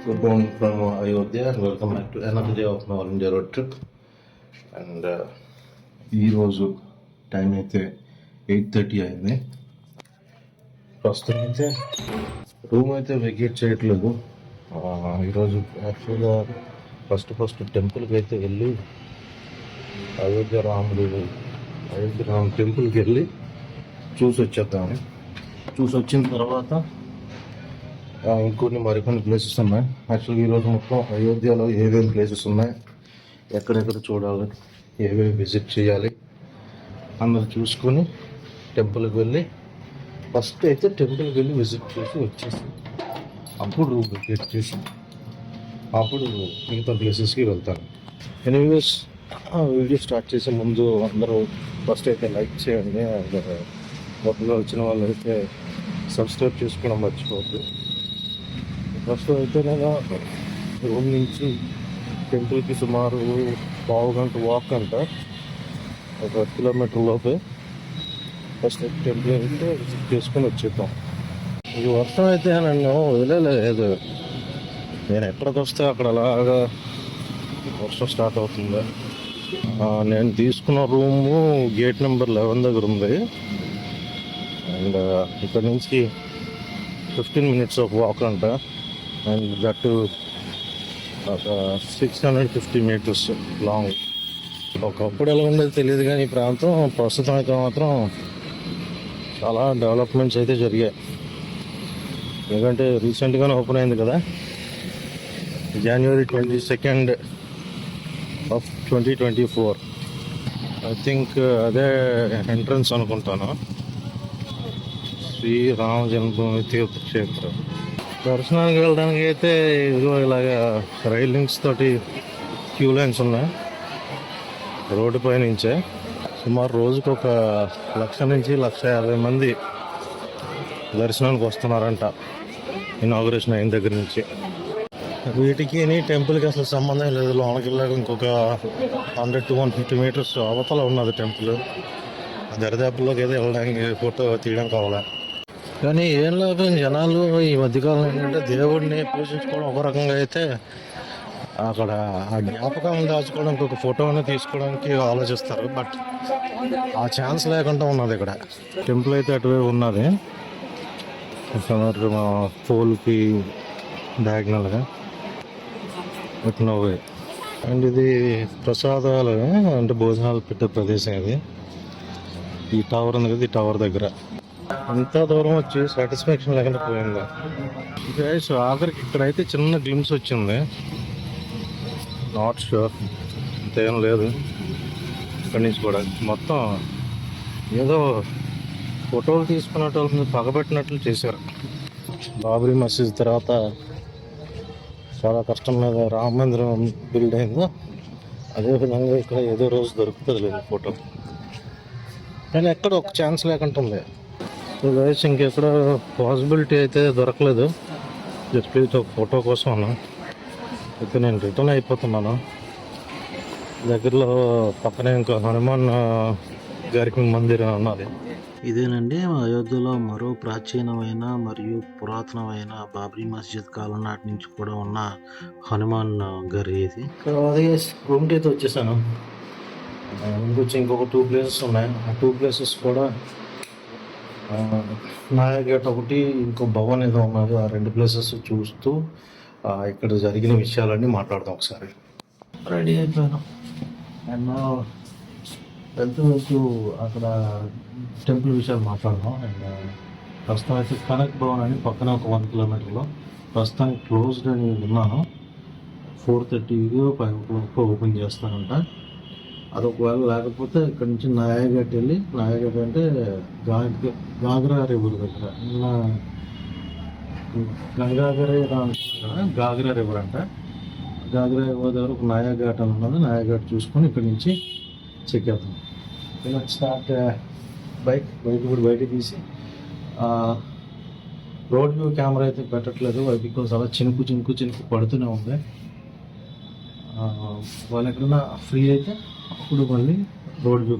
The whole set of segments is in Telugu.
Good morning from Ayodhya and welcome back to another day of my All India road trip. And ఈరోజు టైం అయితే 8:30 అయింది. ప్రస్తుతం అయితే రూమ్ అయితే వెకేట్ చేయట్లేదు. ఈరోజు యాక్చువల్గా ఫస్ట్ టెంపుల్కి అయితే వెళ్ళి అయోధ్య రామ టెంపుల్కి వెళ్ళి చూసి వచ్చేద్దాము. చూసి వచ్చిన తర్వాత మరికొన్ని ప్లేసెస్ ఉన్నాయి. యాక్చువల్గా ఈరోజు మొత్తం అయోధ్యలో ఏవేమి ప్లేసెస్ ఉన్నాయి, ఎక్కడెక్కడ చూడాలి, ఏవేవి విజిట్ చేయాలి అందరు చూసుకొని టెంపుల్కి వెళ్ళి ఫస్ట్ అయితే టెంపుల్కి వెళ్ళి విజిట్ చేసి వచ్చేసి అప్పుడు రూమ్ వెకేట్ చేసి అప్పుడు మిగతా ప్లేసెస్కి వెళ్తాను. ఎనీవేస్ వీడియో స్టార్ట్ చేసే ముందు అందరూ ఫస్ట్ అయితే లైక్ చేయండి. అండ్ కొత్తగా వచ్చిన వాళ్ళు అయితే సబ్స్క్రైబ్ చేసుకోవడం మర్చిపోవద్దు. ప్రస్తుతం అయితే నేను రూమ్ నుంచి టెంపుల్కి సుమారు ½ గంట వాక్ అంట, 1 కిలోమీటర్ లోపే. ఫస్ట్ టెంపుల్ అయితే విజిట్ చేసుకొని వచ్చేద్దాం. ఈ వర్షం అయితే నన్ను వదిలేదు. నేను ఎక్కడికి వస్తే అక్కడ అలాగా వర్షం స్టార్ట్ అవుతుంది. నేను తీసుకున్న రూము గేట్ నెంబర్ 11 దగ్గర ఉంది. అండ్ ఇక్కడ నుంచి 15 minutes ఆఫ్ వాక్ అంట. అండ్ దట్ ఒక 650 meters లాంగ్. ఒకప్పుడు ఎలా ఉండేది తెలియదు, కానీ ఈ ప్రాంతం ప్రస్తుతం అయితే మాత్రం చాలా డెవలప్మెంట్స్ అయితే జరిగాయి. ఎందుకంటే రీసెంట్గానే ఓపెన్ అయింది కదా, January 22nd of 2024. I think అదే ఎంట్రన్స్ అనుకుంటాను, శ్రీరామ జన్మభూమి తీర్థక్షేత్రం. దర్శనానికి వెళ్ళడానికి అయితే ఇదిగో ఇలాగా రైలింగ్స్ తోటి క్యూ లైన్స్ ఉన్నాయి రోడ్డు పై నుంచే. సుమారు రోజుకు 1,00,000 నుంచి 1,50,000 మంది దర్శనానికి వస్తున్నారంట ఇనాగరేషన్ అయిన దగ్గర నుంచి. వీటికి టెంపుల్కి అసలు సంబంధం లేదు. లోనకి వెళ్ళాక ఇంకొక 100 to 150 meters అవతల ఉన్నది టెంపుల్. దరిదాపుల్లోకి అయితే వెళ్ళడానికి ఫోటో తీయడం కావాలా. కానీ ఏం లేదు, జనాలు ఈ మధ్యకాలం ఏంటంటే దేవుడిని పూజించుకోవడం ఒక రకంగా అయితే, అక్కడ ఆ జ్ఞాపకం దాచుకోవడానికి ఒక ఫోటోని తీసుకోవడానికి ఆలోచిస్తారు. బట్ ఆ ఛాన్స్ లేకుండా ఉన్నది ఇక్కడ. టెంపుల్ అయితే అటువైపు ఉన్నది, పోల్కి డయాగ్నల్గా ఎట్నోవే. అండ్ ఇది ప్రసాదాలు అంటే భోజనాలు పెట్టే ప్రదేశం. ఇది ఈ టవర్ ఉంది కదా, ఈ టవర్ దగ్గర అంత దూరం వచ్చి సాటిస్ఫాక్షన్ లేకుండా పోయింది. సో ఆఖరికి ఇక్కడైతే చిన్న గ్లిమ్స్ వచ్చింది. నాట్ షూర్ అంతేం లేదు. ఇక్కడి నుంచి కూడా మొత్తం ఏదో ఫోటోలు తీసుకున్నట్టు పగబెట్టినట్లు చేశారు. బాబ్రీ మసీద్ తర్వాత చాలా కష్టం మీద రామ మందిరం బిల్డ్ అయిందో, అదేవిధంగా ఇక్కడ ఏదో రోజు దొరుకుతుంది లేదు ఫోటో. కానీ ఎక్కడ ఒక ఛాన్స్ లేకుండా ఉంది. గైస్ ఇంకెక్కడ పాసిబిలిటీ అయితే దొరకలేదు. జస్ట్ ఒక ఫోటో కోసం అయితే నేను రిటర్న్ అయిపోతున్నాను. దగ్గరలో పక్కనే ఇంకా హనుమాన్ గారికి మందిరం ఉన్నది. ఇదేనండి అయోధ్యలో మరో ప్రాచీనమైన మరియు పురాతనమైన బాబ్రీ మస్జిద్ కాలం నాటి నుంచి కూడా ఉన్న హనుమాన్ గారి ఇది. అదే రూమ్కి అయితే వచ్చేసాను. ఇంకొక 2 places ఉన్నాయి. ఆ 2 places కూడా నాయగేట్ ఒకటి, ఇంకో భవన్ ఏదో ఉన్నది. ఆ 2 places చూస్తూ ఇక్కడ జరిగిన విషయాలన్నీ మాట్లాడదాం ఒకసారి. రెడీ అయిపోయాను. అండ్ వెళ్తూ అక్కడ టెంపుల్ విషయాలు మాట్లాడదాం. అండ్ ప్రస్తుతం అయితే కనక్ భవన్ అని పక్కన ఒక 1 kilometerలో ప్రస్తుతానికి క్లోజ్డ్ అని ఉన్నాను. 4:30 5 o'clock ఓపెన్ చేస్తానంట. అది ఒకవేళ లేకపోతే ఇక్కడ నుంచి నాయగట్ వెళ్ళి, నాయగట్ అంటే గాగ్రా రివర్ దగ్గర గంగాగరే గాగ్రా రివర్ అంట. గాగ్రా రివర్ దగ్గర ఒక నాయఘాట్ అని ఉన్నది. నాయఘాట్ చూసుకొని ఇక్కడ నుంచి చెక్ అవుతాం. ఇలా స్టార్ట్ బయటికి తీసి రోడ్ వ్యూ కెమెరా అయితే పెట్టట్లేదు, బికాస్ అలా చినుకు పడుతూనే ఉంది. వాళ్ళు ఎక్కడన్నా ఫ్రీ అయితే అప్పుడు మళ్ళీ రోడ్ వ్యూ.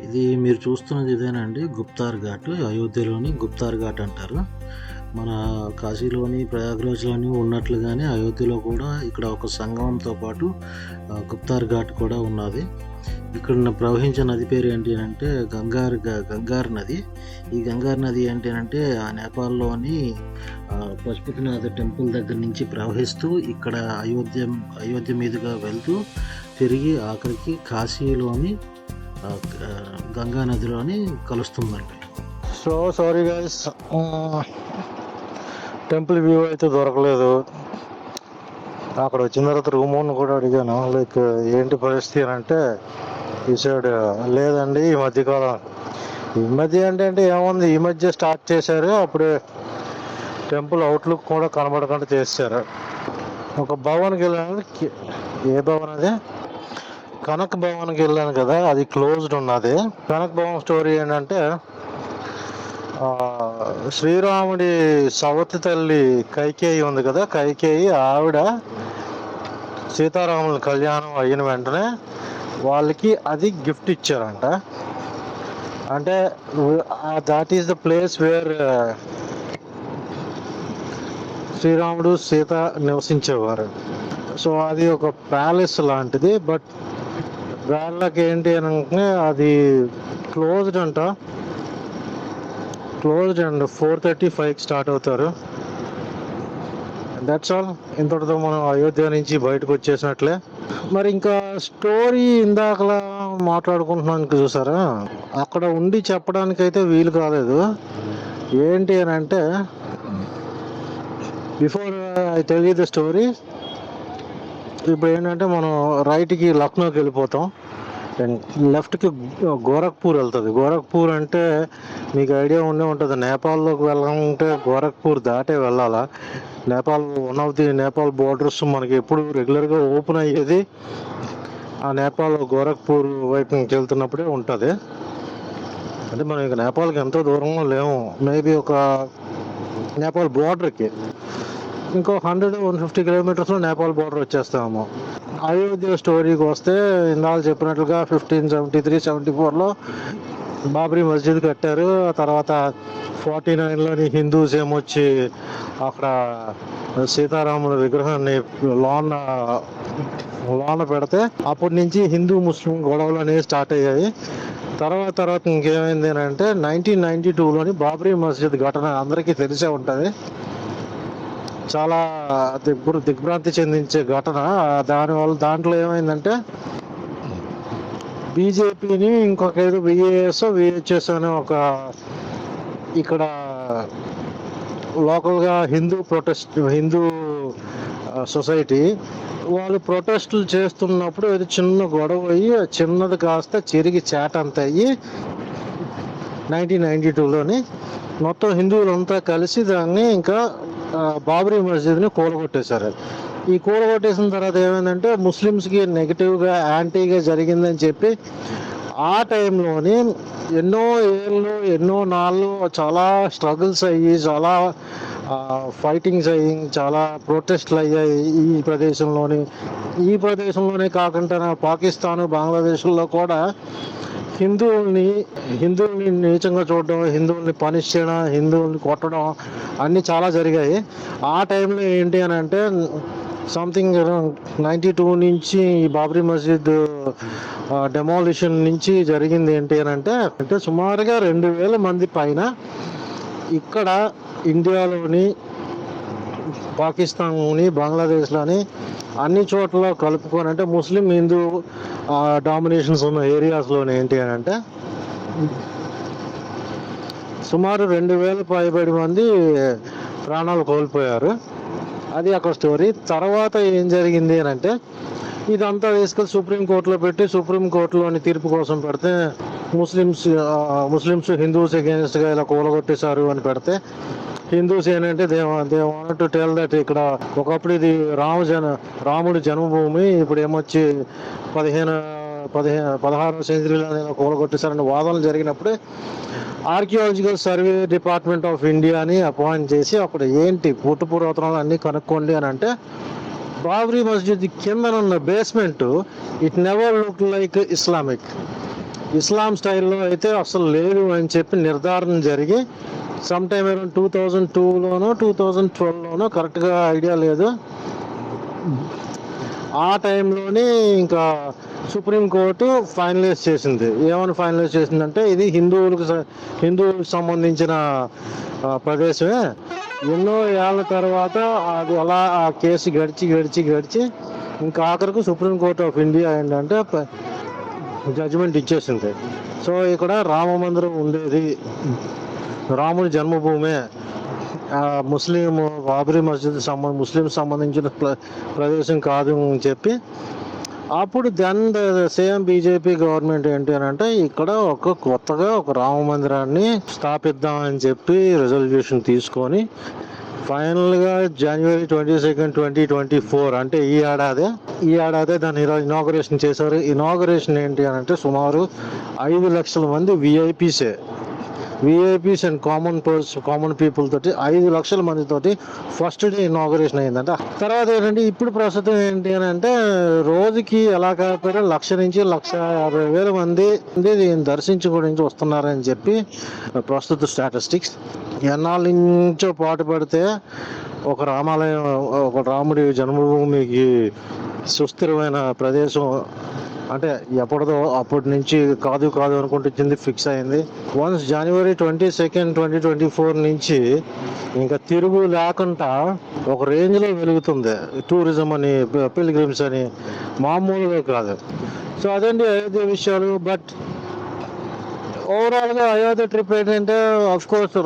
ఇది మీరు చూస్తున్నది ఇదేనండి గుప్తార్ ఘాట్. అయోధ్యలోని గుప్తార్ ఘాట్ అంటారు. మన కాశీలోని ప్రయాగ్రాజ్లోని ఉన్నట్లుగానే అయోధ్యలో కూడా ఇక్కడ ఒక సంగమంతో పాటు గుప్తార్ ఘాట్ కూడా ఉన్నది. ఇక్కడ ప్రవహించే నది పేరు ఏంటి అంటే గంగార్ నది. ఈ గంగార్ నది ఏంటి అంటే ఆ నేపాల్లోని పశుపతినాథ టెంపుల్ దగ్గర నుంచి ప్రవహిస్తూ ఇక్కడ అయోధ్య మీదుగా వెళ్తూ తిరిగి ఆఖరికి కాశీలోని గంగా నదిలోని కలుస్తుందండి. So sorry guys, temple view అయితే దొరకలేదు. అక్కడ వచ్చిన తర్వాత రూమ్ ఓన్ కూడా అడిగాను, లైక్ ఏంటి పరిస్థితి అని అంటే ఈ సైడ్ లేదండి ఈ మధ్య అంటే ఏముంది, ఈ మధ్య స్టార్ట్ చేశారు, అప్పుడే టెంపుల్ అవుట్లుక్ కూడా కనబడకుండా చేశారు. ఒక భవన్కి వెళ్ళాను. ఏ భవన్ అది? కనక్ భవన్కి వెళ్ళాను కదా, అది క్లోజ్డ్ ఉన్నది. కనక్ భవన్ స్టోరీ ఏంటంటే శ్రీరాముడి సవతి తల్లి కైకేయి ఉంది కదా, కైకేయి ఆవిడ సీతారాముల కళ్యాణం అయిన వెంటనే వాళ్ళకి అది గిఫ్ట్ ఇచ్చారంట. అంటే that is the place where శ్రీరాముడు సీత నివసించేవారు. సో అది ఒక ప్యాలెస్ లాంటిది. బట్ వాళ్ళకి ఏంటి అంటే అది క్లోజ్డ్ అంట. క్లోజ్డ్ అండ్ 4:35కి స్టార్ట్ అవుతారు. That's all. ఇంతటితో మనం అయోధ్య నుంచి బయటకు వచ్చేసినట్లే. మరి ఇంకా స్టోరీ ఇందాకలా మాట్లాడుకుంటున్నాను చూసారా, అక్కడ ఉండి చెప్పడానికైతే వీలు కాలేదు. ఏంటి అని అంటే before I tell you the story, ఇప్పుడు ఏంటంటే మనం రైట్కి లక్నోకి వెళ్ళిపోతాం, లెఫ్ట్కి గోరఖ్పూర్ వెళ్తుంది. గోరఖ్పూర్ అంటే మీకు ఐడియా ఉండే ఉంటుంది, నేపాల్లోకి వెళ్ళాలంటే గోరఖ్పూర్ దాటే వెళ్ళాలా. One of the Nepal borders మనకి ఎప్పుడు రెగ్యులర్గా ఓపెన్ అయ్యేది ఆ నేపాల్ గోరఖ్పూర్ వైపు నుంచి వెళ్తున్నప్పుడే ఉంటుంది. అంటే మనం ఇక నేపాల్కి ఎంతో దూరంలో లేము, మేబీ ఒక నేపాల్ బోర్డర్కి ఇంకో 100-150 కిలోమీటర్స్లో నేపాల్ బోర్డర్ వచ్చేస్తాము. అయోధ్య స్టోరీకి వస్తే ఇందాక చెప్పినట్లుగా 1573-74లో బాబ్రీ మస్జిద్ కట్టారు. ఆ తర్వాత 49లోని హిందూస్ ఏమొచ్చి అక్కడ సీతారాముల విగ్రహాన్ని లోన పెడితే అప్పటి నుంచి హిందూ ముస్లిం గొడవలు అనేవి స్టార్ట్ అయ్యాయి. తర్వాత ఇంకేమైంది అంటే 1992లోని బాబ్రీ మస్జిద్ ఘటన అందరికీ తెలిసే ఉంటుంది. చాలా దిగ్భ్రాంతి చెందించే ఘటన. దాంట్లో ఏమైందంటే బీజేపీని ఇంకొక ఏదో విహెచ్ఎస్ అనే ఒక ఇక్కడ లోకల్గా హిందూ సొసైటీ వాళ్ళు ప్రొటెస్టులు చేస్తున్నప్పుడు ఏదో చిన్న గొడవ అయ్యి చిన్నది కాస్త చిరిగి చాటంత అయ్యి 1992లోని మొత్తం హిందువులంతా కలిసి దాన్ని ఇంకా బాబ్రీ మస్జిద్ని కూలగొట్టేశారు. ఈ కూలగొట్టేసిన తర్వాత ఏమైందంటే ముస్లిమ్స్కి నెగిటివ్గా యాంటీగా జరిగిందని చెప్పి ఆ టైంలోని ఎన్నో నాళ్ళు చాలా స్ట్రగుల్స్ అయ్యి, చాలా ఫైటింగ్స్ అయ్యి, చాలా ప్రొటెస్ట్లు అయ్యాయి ఈ ప్రదేశంలోనే కాకుండా పాకిస్తాను, బంగ్లాదేశ్లో కూడా హిందువుల్ని నీచంగా చూడడం, హిందువుల్ని పనిష్ చేయడం, హిందువుల్ని కొట్టడం అన్నీ చాలా జరిగాయి. ఆ టైంలో ఏంటి అని అంటే సంథింగ్ 92 నుంచి ఈ బాబ్రీ మస్జిద్ డెమాలిషన్ నుంచి జరిగింది ఏంటి అని అంటే సుమారుగా 2000 మంది పైన ఇక్కడ ఇండియాలోని, పాకిస్తాన్లోని, బంగ్లాదేశ్లోని అన్ని చోట్ల కలుపుకొని, అంటే ముస్లిం హిందూ డామినేషన్స్ ఉన్న ఏరియాస్లోనే ఏంటి అని అంటే సుమారు 2000 పైబడి మంది ప్రాణాలు కోల్పోయారు. అది అక్కడ స్టోరీ. తర్వాత ఏం జరిగింది అని అంటే ఇదంతా తీసుకెళ్ళి సుప్రీంకోర్టులో పెట్టి సుప్రీంకోర్టులోని తీర్పు కోసం పెడితే ముస్లిమ్స్ హిందూస్ అగేన్స్ట్గా ఇలా కూలగొట్టేశారు అని పెడితే హిందూస్ ఏంటంటే they want to tell that ఇక్కడ ఒకప్పుడు ఇది రాముడి జన్మభూమి, ఇప్పుడు ఏమొచ్చి 16వ సెంచరీలో కూలగొట్టేశారని వాదనలు జరిగినప్పుడే ఆర్కియాలజికల్ సర్వే డిపార్ట్మెంట్ ఆఫ్ ఇండియాని అపాయింట్ చేసి అక్కడ ఏంటి పురాతనాలు అన్నీ కనుక్కోండి అని అంటే బాబ్రీ మస్జిద్ కిందనున్న basement it never look like Islam స్టైల్లో అయితే అసలు లేదు అని చెప్పి నిర్ధారణ జరిగి సమ్ టైమ్ అరౌండ్ 2002లోనో 2012లోనో కరెక్ట్గా ఐడియా లేదు. ఆ టైంలోనే ఇంకా సుప్రీంకోర్టు ఫైనలైజ్ చేసింది. ఏమని ఫైనలైజ్ చేసిందంటే ఇది హిందువులకు సంబంధించిన ప్రదేశమే. ఎన్నో ఏళ్ళ తర్వాత అది అలా ఆ కేసు గడిచి ఇంకా ఆఖరికి సుప్రీంకోర్టు ఆఫ్ ఇండియా ఏంటంటే జడ్జిమెంట్ ఇచ్చేసింది. సో ఇక్కడ రామ మందిరం ఉండేది రాముడి జన్మభూమే, ముస్లిం బాబ్రీ మస్జిద్ ముస్లిం సంబంధించిన ప్రదేశం కాదు అని చెప్పి అప్పుడు సేమ్ బీజేపీ గవర్నమెంట్ ఏంటి అని అంటే ఇక్కడ కొత్తగా ఒక రామ మందిరాన్ని స్థాపిద్దామని చెప్పి రెజల్యూషన్ తీసుకొని ఫైనల్గా జనవరి 22, 2024 అంటే ఈ ఏడాదే దాన్ని ఇనాగరేషన్ చేశారు. ఇనాగరేషన్ ఏంటి అని అంటే సుమారు 5 లక్షల మంది విఐపీస్ అండ్ కామన్ పీపుల్ తోటి 5 లక్షల మందితోటి ఫస్ట్ డే ఇనాగరేషన్ అయిందంట. తర్వాత ఏంటంటే ఇప్పుడు ప్రస్తుతం ఏంటి అని అంటే రోజుకి ఎలా కాకపోయినా 1,00,000 నుంచి 1,50,000 మంది దీన్ని దర్శించుకోవడానికి వస్తున్నారని చెప్పి ప్రస్తుత స్టాటిస్టిక్స్. ఎన్నాళ్ళ నుంచో పాటు పడితే ఒక రామాలయం, ఒక రాముడి జన్మభూమికి సుస్థిరమైన ప్రదేశం అంటే ఎప్పటిదో అప్పటి నుంచి కాదు అనుకుంటుంది ఫిక్స్ అయింది. వన్స్ జనవరి 22, 2024 నుంచి ఇంకా తిరుగు లేకుండా ఒక రేంజ్లో వెలుగుతుంది టూరిజం అని, పిల్గ్రిమ్స్ అని, మామూలుగా కాదు. సో అదండి అయోధ్య విషయాలు. బట్ ఓవరాల్గా అయోధ్య ట్రిప్ ఏంటంటే ఆఫ్ కోర్స్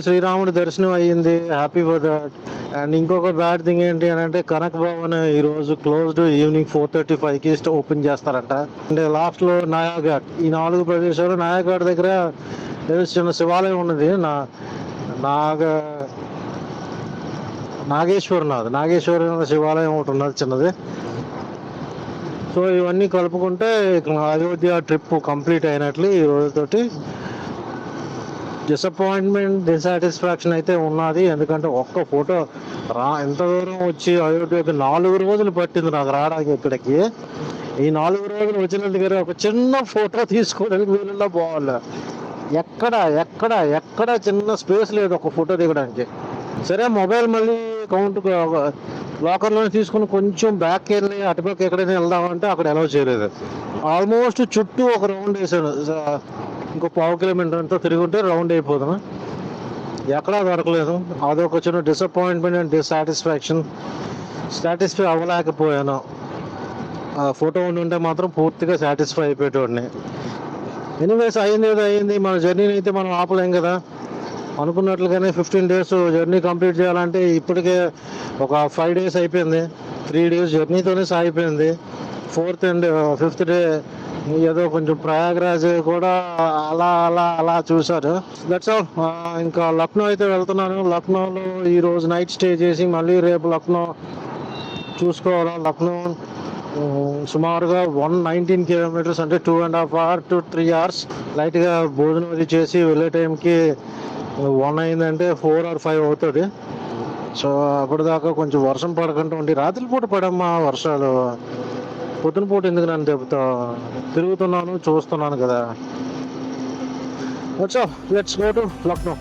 శ్రీరాముడి దర్శనం అయ్యింది, హ్యాపీ ఫర్ దట్. అండ్ ఇంకొక బ్యాడ్ థింగ్ ఏంటి అని అంటే కనక్ భవన్ ఈరోజు క్లోజ్డ్, ఈవినింగ్ 4:35కి ఓపెన్ చేస్తారంట. అంటే లాస్ట్లో నాయాఘాట్, ఈ 4 ప్రదేశాలు. నాయాఘాట్ దగ్గర ఏదో చిన్న శివాలయం ఉన్నది, నాగేశ్వరనాథ్ శివాలయం ఒకటి ఉన్నది చిన్నది. సో ఇవన్నీ కలుపుకుంటే అయోధ్య ట్రిప్ కంప్లీట్ అయినట్లు. ఈ రోజుతోటి డిసాటిస్ఫాక్షన్ అయితే ఉన్నది. ఎందుకంటే ఒక్క ఫోటో ఎంత దూరం వచ్చి అయోధ్యకి 4 రోజులు పట్టింది నాకు రావడానికి ఇక్కడికి. ఈ 4 రోజులు వచ్చిన దగ్గర ఒక చిన్న ఫోటో తీసుకోవడానికి వీళ్ళలో పోవాలి. ఎక్కడ చిన్న స్పేస్ లేదు ఒక ఫోటో దిగడానికి. సరే మొబైల్ మళ్ళీ లాకర్లో తీసుకుని కొంచెం బ్యాక్ వెళ్ళి అటుపక్క ఎక్కడైనా వెళ్దామంటే అక్కడ అలౌ చేయలేదు. ఆల్మోస్ట్ చుట్టూ ఒక రౌండ్ వేసాను, ఇంకో 1/2 కిలోమీటర్ అంతా తిరుగుంటే రౌండ్ అయిపోతాను, ఎక్కడా దొరకలేదు. అదొక చిన్న డిసప్పాయింట్మెంట్ అండ్ సాటిస్ఫై అవ్వలేకపోయాను. ఫోటో ఉంటే మాత్రం పూర్తిగా సాటిస్ఫై అయిపోయేటోడిని. ఎనీవేస్ అయింది. మన జర్నీని అయితే మనం ఆపలేం కదా. అనుకున్నట్లుగానే 15 days జర్నీ కంప్లీట్ చేయాలంటే ఇప్పటికే ఒక 5 days అయిపోయింది. 3 days జర్నీతోనే సాగిపోయింది. 4th and 5th day ఏదో కొంచెం ప్రయాగ్రాజ్ కూడా అలా చూశారు. That's all. ఇంకా లక్నో అయితే వెళ్తున్నాను. లక్నోలో ఈరోజు నైట్ స్టే చేసి మళ్ళీ రేపు లక్నో చూసుకోవడం. లక్నో సుమారుగా 119 kilometers అంటే 2.5 hours to 3 hours. లైట్గా భోజనం అది చేసి వెళ్ళే టైంకి 1 అయిందంటే 4 or 5 అవుతుంది. సో అప్పటిదాకా కొంచెం వర్షం పడకుండా ఉండి, రాత్రిపూట పడమ్మా వర్షాలు, పొద్దున పూట ఎందుకు నన్ను చెబుతా, తిరుగుతున్నాను చూస్తున్నాను కదా. Let's go to Lucknow.